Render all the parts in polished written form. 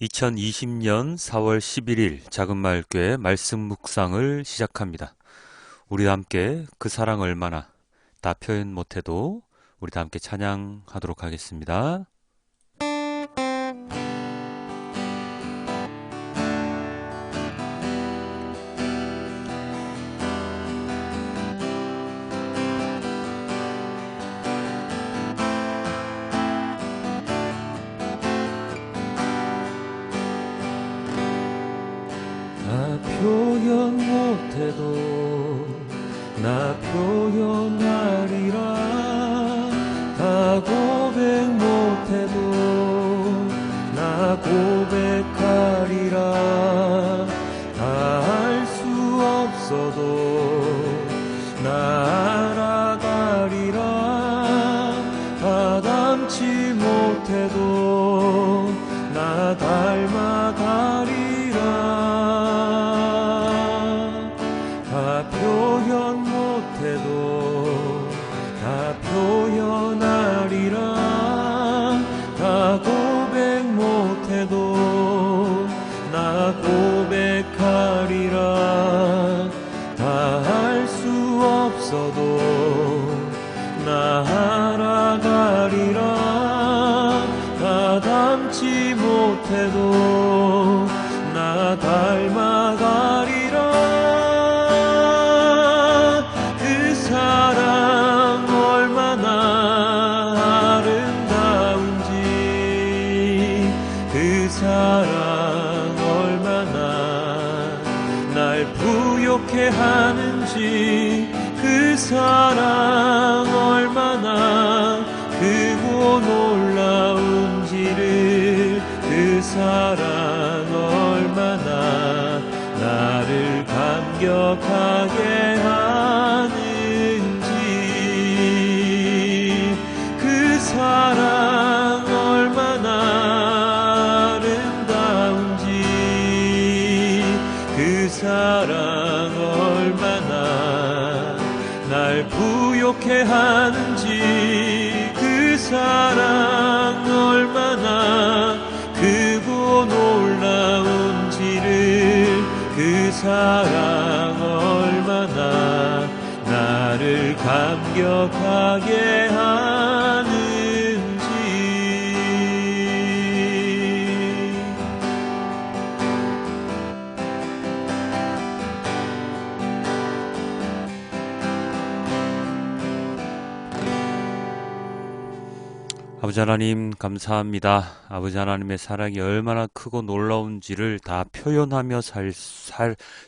2020년 4월 11일 작은마을교회 말씀 묵상을 시작합니다. 우리와 함께 그 사랑 얼마나 다 표현 못해도 우리 다 함께 찬양하도록 하겠습니다. 나 표현 못해도 나 표현하리라. 다 고백 못해도 나 고백하리라. 다 알 수 없어도 나 알아가리라. 다 닮지 못해도 나 닮아가리라. 다 표현 못해도 다 표현하리라. 다 고백 못해도 나 고백하리라. 다 할 수 없어도 나 알아가리라. 다 닮지 못해도 나 닮아가리라. 그 사랑 얼마나 아름다운지, 그 사랑 얼마나 날 부욕해 하는지, 그 사랑 얼마나 크고 놀라운지를, 그 사랑 얼마나 나를 감격하게 하는지, 그 사랑 얼마나 아름다운지, 그 사랑 얼마나 날 부욕해 하는지, 그 사랑 얼마나 크고 놀라운지를, 그 사랑 얼마나 나를 감격하게 하는지. 아버지 하나님 감사합니다. 아버지 하나님의 사랑이 얼마나 크고 놀라운지를 다 표현하며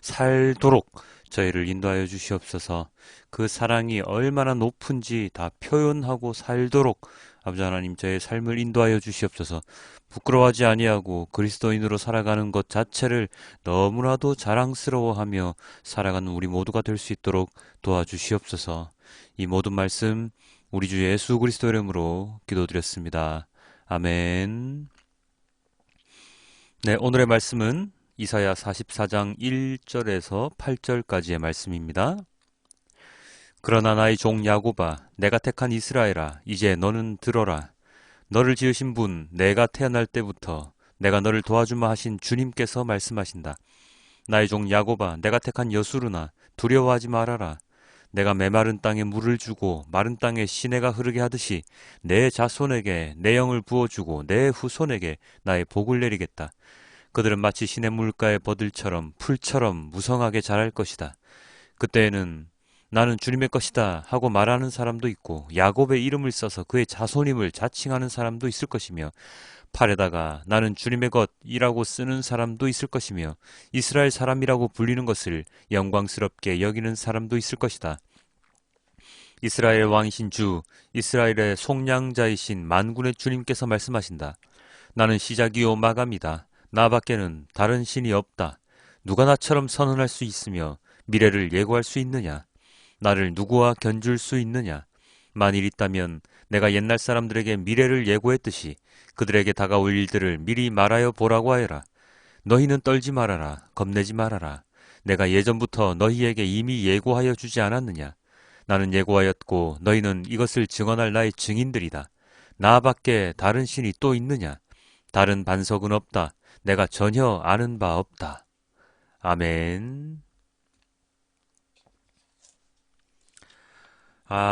살도록 저희를 인도하여 주시옵소서. 그 사랑이 얼마나 높은지 다 표현하고 살도록 아버지 하나님 저의 삶을 인도하여 주시옵소서. 부끄러워하지 아니하고 그리스도인으로 살아가는 것 자체를 너무나도 자랑스러워하며 살아가는 우리 모두가 될 수 있도록 도와주시옵소서. 이 모든 말씀 우리 주 예수 그리스도 이름으로 기도드렸습니다. 아멘. 네, 오늘의 말씀은 이사야 44장 1절에서 8절까지의 말씀입니다. 그러나 나의 종 야곱아, 내가 택한 이스라엘아, 이제 너는 들어라. 너를 지으신 분, 내가 태어날 때부터 내가 너를 도와주마 하신 주님께서 말씀하신다. 나의 종 야곱아, 내가 택한 여수르나, 두려워하지 말아라. 내가 메마른 땅에 물을 주고 마른 땅에 시내가 흐르게 하듯이 내 자손에게 내 영을 부어주고 내 후손에게 나의 복을 내리겠다. 그들은 마치 시내 물가의 버들처럼 풀처럼 무성하게 자랄 것이다. 그때에는 나는 주님의 것이다 하고 말하는 사람도 있고 야곱의 이름을 써서 그의 자손임을 자칭하는 사람도 있을 것이며 팔에다가 나는 주님의 것이라고 쓰는 사람도 있을 것이며 이스라엘 사람이라고 불리는 것을 영광스럽게 여기는 사람도 있을 것이다. 이스라엘 왕이신 주, 이스라엘의 속량자이신 만군의 주님께서 말씀하신다. 나는 시작이요 마감이다. 나밖에는 다른 신이 없다. 누가 나처럼 선언할 수 있으며 미래를 예고할 수 있느냐? 나를 누구와 견줄 수 있느냐? 만일 있다면 내가 옛날 사람들에게 미래를 예고했듯이 그들에게 다가올 일들을 미리 말하여 보라고 하여라. 너희는 떨지 말아라. 겁내지 말아라. 내가 예전부터 너희에게 이미 예고하여 주지 않았느냐? 나는 예고하였고 너희는 이것을 증언할 나의 증인들이다. 나밖에 다른 신이 또 있느냐? 다른 반석은 없다. 내가 전혀 아는 바 없다. 아멘.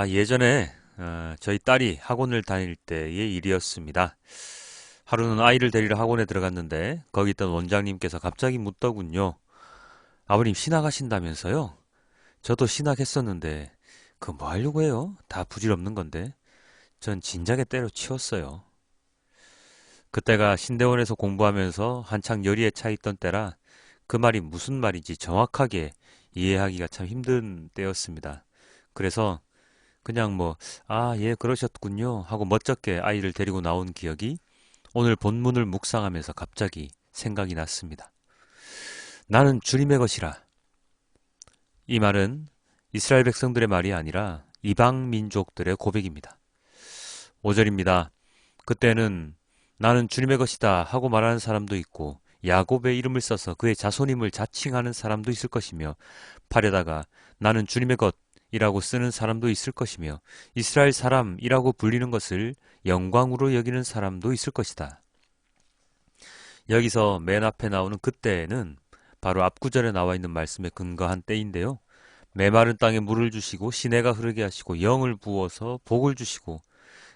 예전에 저희 딸이 학원을 다닐 때의 일이었습니다. 하루는 아이를 데리러 학원에 들어갔는데 거기 있던 원장님께서 갑자기 묻더군요. 아버님 신학하신다면서요? 저도 신학했었는데 그거 뭐 하려고 해요? 다 부질없는 건데. 전 진작에 때려치웠어요. 그때가 신대원에서 공부하면서 한창 열의에 차 있던 때라 그 말이 무슨 말인지 정확하게 이해하기가 참 힘든 때였습니다. 그래서 그냥 예, 그러셨군요 하고 멋쩍게 아이를 데리고 나온 기억이 오늘 본문을 묵상하면서 갑자기 생각이 났습니다. 나는 주님의 것이라. 이 말은 이스라엘 백성들의 말이 아니라 이방 민족들의 고백입니다. 5절입니다. 그때는 나는 주님의 것이다 하고 말하는 사람도 있고 야곱의 이름을 써서 그의 자손임을 자칭하는 사람도 있을 것이며 8에다가 나는 주님의 것이라고 쓰는 사람도 있을 것이며 이스라엘 사람이라고 불리는 것을 영광으로 여기는 사람도 있을 것이다. 여기서 맨 앞에 나오는 그때는 바로 앞구절에 나와 있는 말씀에 근거한 때인데요. 메마른 땅에 물을 주시고 시내가 흐르게 하시고 영을 부어서 복을 주시고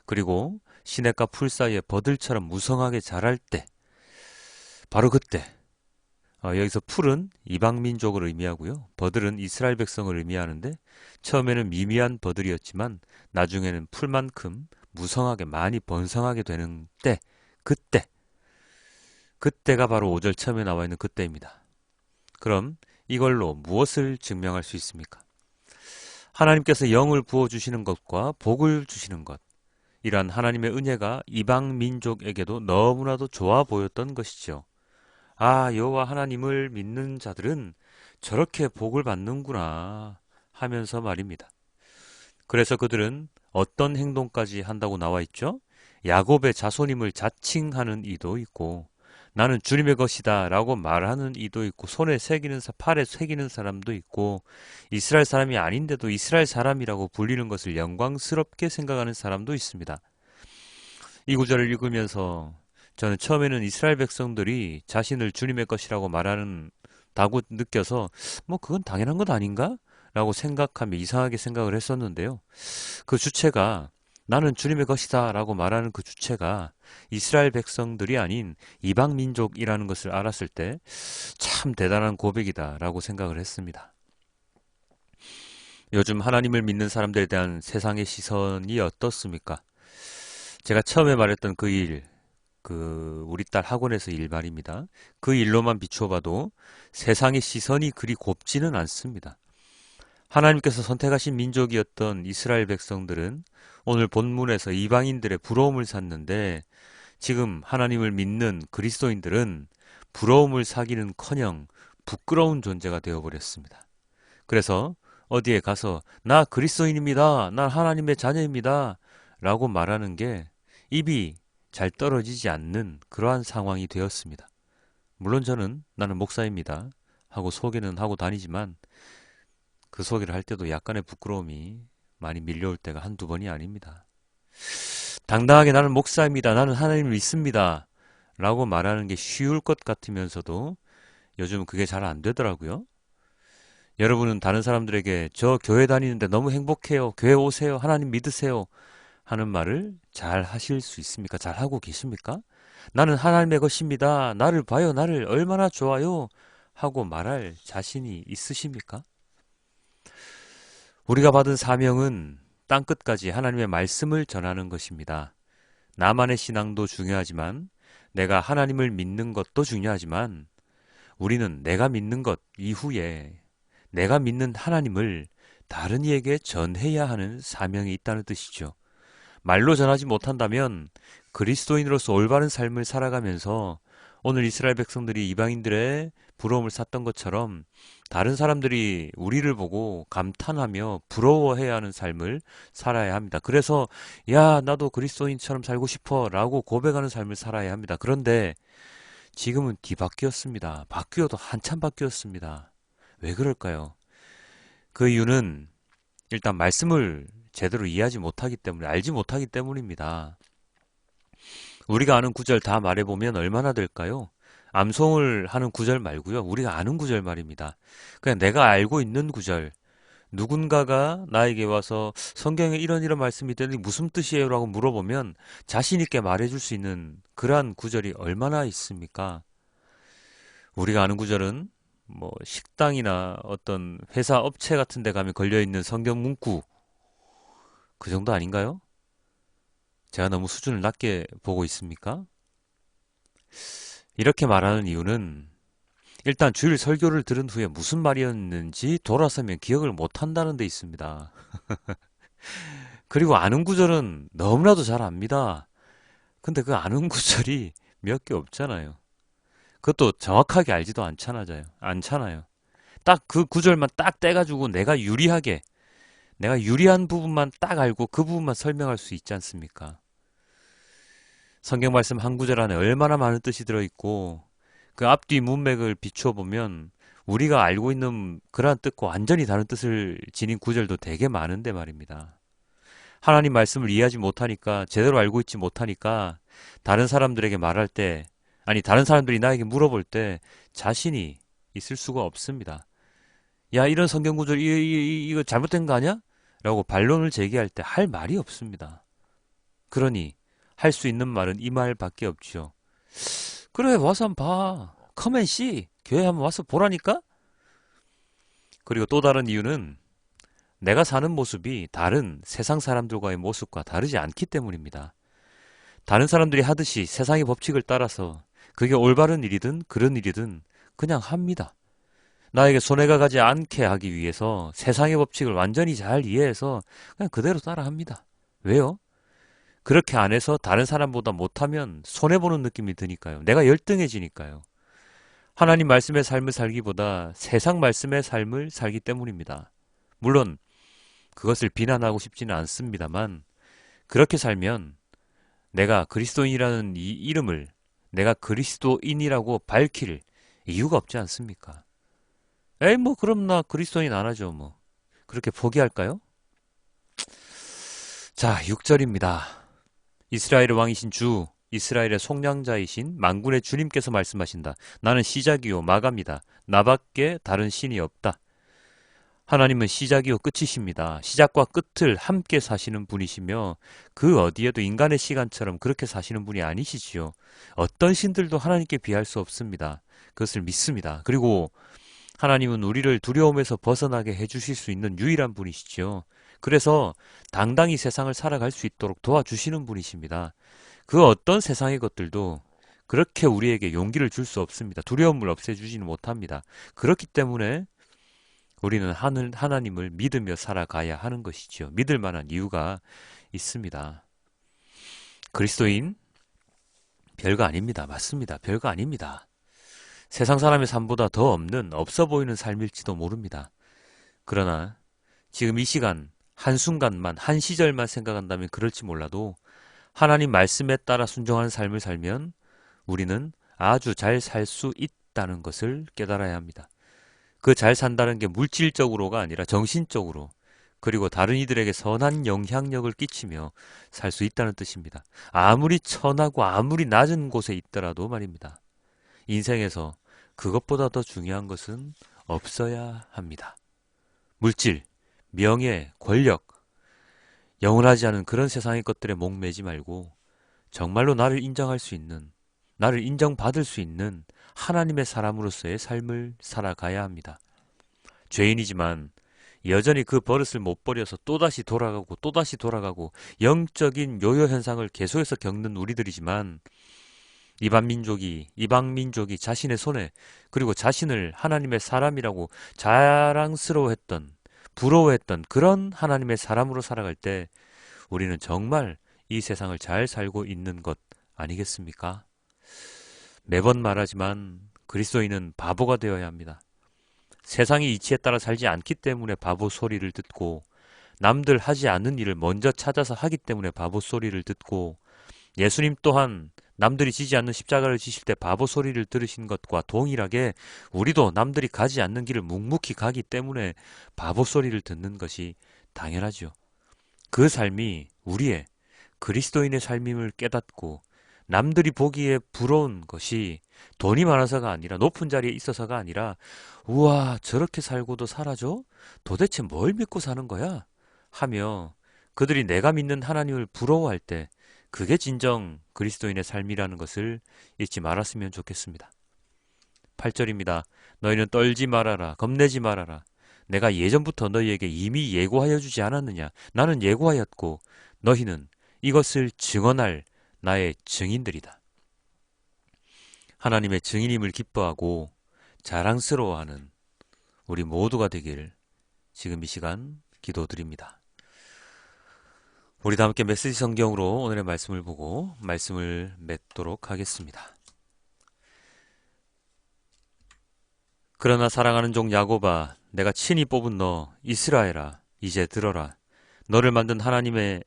그리고 시냇가 풀 사이에 버들처럼 무성하게 자랄 때 바로 그때 여기서 풀은 이방 민족을 의미하고요. 버들은 이스라엘 백성을 의미하는데 처음에는 미미한 버들이었지만 나중에는 풀만큼 무성하게 많이 번성하게 되는 때 그때가 바로 5절 처음에 나와 있는 그때입니다. 그럼 이걸로 무엇을 증명할 수 있습니까? 하나님께서 영을 부어주시는 것과 복을 주시는 것, 이러한 하나님의 은혜가 이방 민족에게도 너무나도 좋아 보였던 것이죠. 여호와 하나님을 믿는 자들은 저렇게 복을 받는구나 하면서 말입니다. 그래서 그들은 어떤 행동까지 한다고 나와 있죠? 야곱의 자손임을 자칭하는 이도 있고 나는 주님의 것이다 라고 말하는 이도 있고 팔에 새기는 사람도 있고 이스라엘 사람이 아닌데도 이스라엘 사람이라고 불리는 것을 영광스럽게 생각하는 사람도 있습니다. 이 구절을 읽으면서 저는 처음에는 이스라엘 백성들이 자신을 주님의 것이라고 말하는다고 느껴서 그건 당연한 것 아닌가? 라고 생각하며 이상하게 생각을 했었는데요. 그 주체가 나는 주님의 것이다 라고 말하는 그 주체가 이스라엘 백성들이 아닌 이방 민족이라는 것을 알았을 때 참 대단한 고백이다 라고 생각을 했습니다. 요즘 하나님을 믿는 사람들에 대한 세상의 시선이 어떻습니까? 제가 처음에 말했던 우리 딸 학원에서 일 말입니다. 그 일로만 비추어 봐도 세상의 시선이 그리 곱지는 않습니다. 하나님께서 선택하신 민족이었던 이스라엘 백성들은 오늘 본문에서 이방인들의 부러움을 샀는데 지금 하나님을 믿는 그리스도인들은 부러움을 사기는커녕 부끄러운 존재가 되어버렸습니다. 그래서 어디에 가서 나 그리스도인입니다. 난 하나님의 자녀입니다. 라고 말하는 게 입이 잘 떨어지지 않는 그러한 상황이 되었습니다. 물론 나는 목사입니다 하고 소개는 하고 다니지만 그 소개를 할 때도 약간의 부끄러움이 많이 밀려올 때가 한두 번이 아닙니다. 당당하게 나는 목사입니다. 나는 하나님을 믿습니다. 라고 말하는 게 쉬울 것 같으면서도 요즘 그게 잘 안 되더라고요. 여러분은 다른 사람들에게 저 교회 다니는데 너무 행복해요. 교회 오세요. 하나님 믿으세요. 하는 말을 잘 하실 수 있습니까? 잘 하고 계십니까? 나는 하나님의 것입니다. 나를 봐요. 나를 얼마나 좋아요. 하고 말할 자신이 있으십니까? 우리가 받은 사명은 땅끝까지 하나님의 말씀을 전하는 것입니다. 나만의 신앙도 중요하지만 내가 하나님을 믿는 것도 중요하지만 우리는 내가 믿는 것 이후에 내가 믿는 하나님을 다른 이에게 전해야 하는 사명이 있다는 뜻이죠. 말로 전하지 못한다면 그리스도인으로서 올바른 삶을 살아가면서 오늘 이스라엘 백성들이 이방인들의 부러움을 샀던 것처럼 다른 사람들이 우리를 보고 감탄하며 부러워해야 하는 삶을 살아야 합니다. 그래서 나도 그리스도인처럼 살고 싶어 라고 고백하는 삶을 살아야 합니다. 그런데 지금은 뒤바뀌었습니다. 바뀌어도 한참 바뀌었습니다. 왜 그럴까요? 그 이유는 일단 말씀을 제대로 이해하지 못하기 때문에 알지 못하기 때문입니다. 우리가 아는 구절 다 말해보면 얼마나 될까요? 암송을 하는 구절 말고요. 우리가 아는 구절 말입니다. 그냥 내가 알고 있는 구절. 누군가가 나에게 와서 성경에 이런 말씀이 있다니 무슨 뜻이에요? 라고 물어보면 자신 있게 말해줄 수 있는 그러한 구절이 얼마나 있습니까? 우리가 아는 구절은 뭐 식당이나 어떤 회사 업체 같은 데 가면 걸려있는 성경 문구 그 정도 아닌가요? 제가 너무 수준을 낮게 보고 있습니까? 이렇게 말하는 이유는 일단 주일 설교를 들은 후에 무슨 말이었는지 돌아서면 기억을 못한다는 데 있습니다. 그리고 아는 구절은 너무나도 잘 압니다. 근데 그 아는 구절이 몇 개 없잖아요. 그것도 정확하게 알지도 않잖아요. 딱 그 구절만 딱 떼가지고 내가 유리한 부분만 딱 알고 그 부분만 설명할 수 있지 않습니까? 성경 말씀 한 구절 안에 얼마나 많은 뜻이 들어있고 그 앞뒤 문맥을 비춰보면 우리가 알고 있는 그러한 뜻과 완전히 다른 뜻을 지닌 구절도 되게 많은데 말입니다. 하나님 말씀을 이해하지 못하니까 제대로 알고 있지 못하니까 다른 사람들에게 말할 때 아니 다른 사람들이 나에게 물어볼 때 자신이 있을 수가 없습니다. 야 이런 성경 구절 이거 잘못된 거 아니야? 라고 반론을 제기할 때 할 말이 없습니다. 그러니 할 수 있는 말은 이 말밖에 없지요. 그래 와서 한번 봐. 컴앤씨 교회 한번 와서 보라니까? 그리고 또 다른 이유는 내가 사는 모습이 다른 세상 사람들과의 모습과 다르지 않기 때문입니다. 다른 사람들이 하듯이 세상의 법칙을 따라서 그게 올바른 일이든 그런 일이든 그냥 합니다. 나에게 손해가 가지 않게 하기 위해서 세상의 법칙을 완전히 잘 이해해서 그냥 그대로 따라합니다. 왜요? 그렇게 안 해서 다른 사람보다 못하면 손해보는 느낌이 드니까요. 내가 열등해지니까요. 하나님 말씀의 삶을 살기보다 세상 말씀의 삶을 살기 때문입니다. 물론 그것을 비난하고 싶지는 않습니다만 그렇게 살면 내가 그리스도인이라는 이 이름을 내가 그리스도인이라고 밝힐 이유가 없지 않습니까? 에이 뭐 그럼 나 그리스도인 안 하죠 뭐. 그렇게 포기할까요? 자 6절입니다. 이스라엘의 왕이신 주 이스라엘의 속량자이신 만군의 주님께서 말씀하신다. 나는 시작이요 마감이다. 나밖에 다른 신이 없다. 하나님은 시작이요 끝이십니다. 시작과 끝을 함께 사시는 분이시며 그 어디에도 인간의 시간처럼 그렇게 사시는 분이 아니시지요. 어떤 신들도 하나님께 비할 수 없습니다. 그것을 믿습니다. 그리고 하나님은 우리를 두려움에서 벗어나게 해주실 수 있는 유일한 분이시죠. 그래서 당당히 세상을 살아갈 수 있도록 도와주시는 분이십니다. 그 어떤 세상의 것들도 그렇게 우리에게 용기를 줄 수 없습니다. 두려움을 없애주지는 못합니다. 그렇기 때문에 우리는 하나님을 믿으며 살아가야 하는 것이죠. 믿을 만한 이유가 있습니다. 그리스도인 별거 아닙니다. 맞습니다. 별거 아닙니다. 세상 사람의 삶보다 더 없어 보이는 삶일지도 모릅니다. 그러나 지금 이 시간 한순간만 한 시절만 생각한다면 그럴지 몰라도 하나님 말씀에 따라 순종하는 삶을 살면 우리는 아주 잘 살 수 있다는 것을 깨달아야 합니다. 그 잘 산다는 게 물질적으로가 아니라 정신적으로 그리고 다른 이들에게 선한 영향력을 끼치며 살 수 있다는 뜻입니다. 아무리 천하고 아무리 낮은 곳에 있더라도 말입니다. 인생에서 그것보다 더 중요한 것은 없어야 합니다. 물질, 명예, 권력, 영원하지 않은 그런 세상의 것들에 목매지 말고 정말로 나를 인정할 수 있는, 나를 인정받을 수 있는 하나님의 사람으로서의 삶을 살아가야 합니다. 죄인이지만 여전히 그 버릇을 못 버려서 또다시 돌아가고 영적인 요요 현상을 계속해서 겪는 우리들이지만 이방 민족이 자신의 손에 그리고 자신을 하나님의 사람이라고 자랑스러워했던 부러워했던 그런 하나님의 사람으로 살아갈 때 우리는 정말 이 세상을 잘 살고 있는 것 아니겠습니까? 매번 말하지만 그리스도인은 바보가 되어야 합니다. 세상의 이치에 따라 살지 않기 때문에 바보 소리를 듣고 남들 하지 않는 일을 먼저 찾아서 하기 때문에 바보 소리를 듣고 예수님 또한 남들이 지지 않는 십자가를 지실 때 바보 소리를 들으신 것과 동일하게 우리도 남들이 가지 않는 길을 묵묵히 가기 때문에 바보 소리를 듣는 것이 당연하죠. 그 삶이 우리의 그리스도인의 삶임을 깨닫고 남들이 보기에 부러운 것이 돈이 많아서가 아니라 높은 자리에 있어서가 아니라 우와 저렇게 살고도 살아줘? 도대체 뭘 믿고 사는 거야? 하며 그들이 내가 믿는 하나님을 부러워할 때 그게 진정 그리스도인의 삶이라는 것을 잊지 말았으면 좋겠습니다. 8절입니다. 너희는 떨지 말아라. 겁내지 말아라. 내가 예전부터 너희에게 이미 예고하여 주지 않았느냐? 나는 예고하였고 너희는 이것을 증언할 나의 증인들이다. 하나님의 증인임을 기뻐하고 자랑스러워하는 우리 모두가 되길 지금 이 시간 기도드립니다. 우리 다 함께 메시지 성경으로 오늘의 말씀을 보고 말씀을 맺도록 하겠습니다. 그러나 사랑하는 종 야곱아, 내가 친히 뽑은 너 이스라엘아, 이제 들어라. 너를 만든 하나님이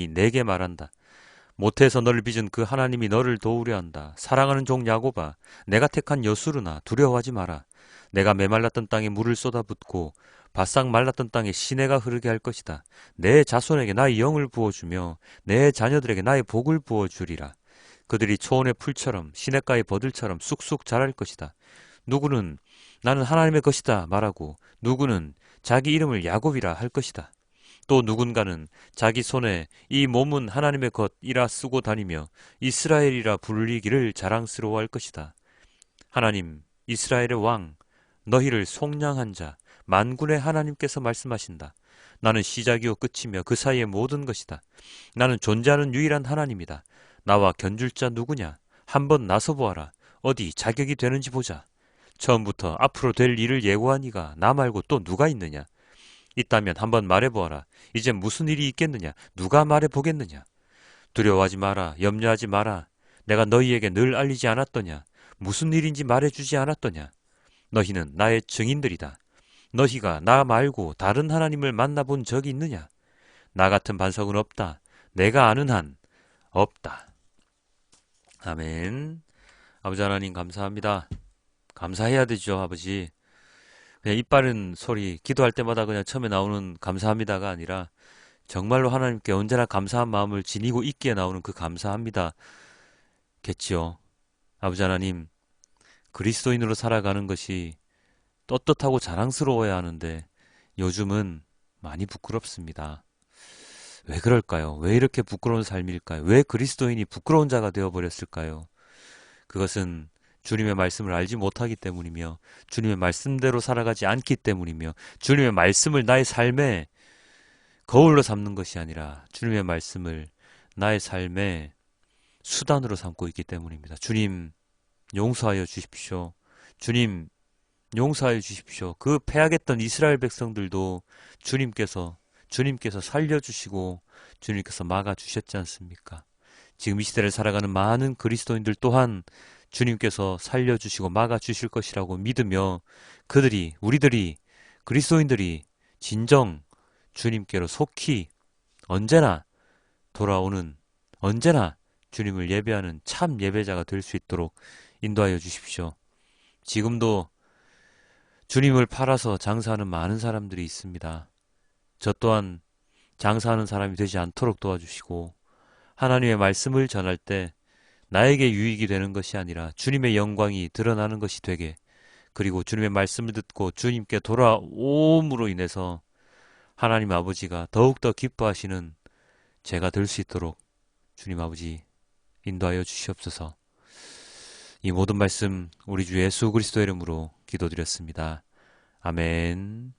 내게 말한다. 모태에서 너를 빚은 그 하나님이 너를 도우려 한다. 사랑하는 종 야곱아, 내가 택한 여수르나 두려워하지 마라. 내가 메말랐던 땅에 물을 쏟아붓고 바싹 말랐던 땅에 시내가 흐르게 할 것이다. 내 자손에게 나의 영을 부어주며 내 자녀들에게 나의 복을 부어주리라. 그들이 초원의 풀처럼 시냇가의 버들처럼 쑥쑥 자랄 것이다. 누구는 나는 하나님의 것이다 말하고 누구는 자기 이름을 야곱이라 할 것이다. 또 누군가는 자기 손에 이 몸은 하나님의 것이라 쓰고 다니며 이스라엘이라 불리기를 자랑스러워할 것이다. 하나님, 이스라엘의 왕, 너희를 속량한 자, 만군의 하나님께서 말씀하신다. 나는 시작이요 끝이며 그 사이의 모든 것이다. 나는 존재하는 유일한 하나님이다. 나와 견줄 자 누구냐? 한번 나서 보아라. 어디 자격이 되는지 보자. 처음부터 앞으로 될 일을 예고한 이가 나 말고 또 누가 있느냐? 있다면 한번 말해보아라. 이제 무슨 일이 있겠느냐? 누가 말해보겠느냐? 두려워하지 마라. 염려하지 마라. 내가 너희에게 늘 알리지 않았더냐? 무슨 일인지 말해주지 않았더냐? 너희는 나의 증인들이다. 너희가 나 말고 다른 하나님을 만나본 적이 있느냐? 나 같은 반석은 없다. 내가 아는 한 없다. 아멘. 아버지 하나님 감사합니다. 감사해야 되죠, 아버지. 그냥 입 바른 소리, 기도할 때마다 그냥 처음에 나오는 감사합니다가 아니라 정말로 하나님께 언제나 감사한 마음을 지니고 있기에 나오는 그 감사합니다. 겠지요. 아버지 하나님, 그리스도인으로 살아가는 것이 떳떳하고 자랑스러워야 하는데 요즘은 많이 부끄럽습니다. 왜 그럴까요? 왜 이렇게 부끄러운 삶일까요? 왜 그리스도인이 부끄러운 자가 되어버렸을까요? 그것은 주님의 말씀을 알지 못하기 때문이며 주님의 말씀대로 살아가지 않기 때문이며 주님의 말씀을 나의 삶의 거울로 삼는 것이 아니라 주님의 말씀을 나의 삶의 수단으로 삼고 있기 때문입니다. 주님 용서하여 주십시오. 주님 용서하여 주십시오. 그 패하겠던 이스라엘 백성들도 주님께서 살려주시고 주님께서 막아주셨지 않습니까? 지금 이 시대를 살아가는 많은 그리스도인들 또한 주님께서 살려주시고 막아주실 것이라고 믿으며 우리들이 그리스도인들이 진정 주님께로 속히 언제나 돌아오는 언제나 주님을 예배하는 참 예배자가 될 수 있도록 인도하여 주십시오. 지금도 주님을 팔아서 장사하는 많은 사람들이 있습니다. 저 또한 장사하는 사람이 되지 않도록 도와주시고 하나님의 말씀을 전할 때 나에게 유익이 되는 것이 아니라 주님의 영광이 드러나는 것이 되게 그리고 주님의 말씀을 듣고 주님께 돌아옴으로 인해서 하나님 아버지가 더욱더 기뻐하시는 제가 될 수 있도록 주님 아버지 인도하여 주시옵소서. 이 모든 말씀 우리 주 예수 그리스도의 이름으로 기도드렸습니다. 아멘.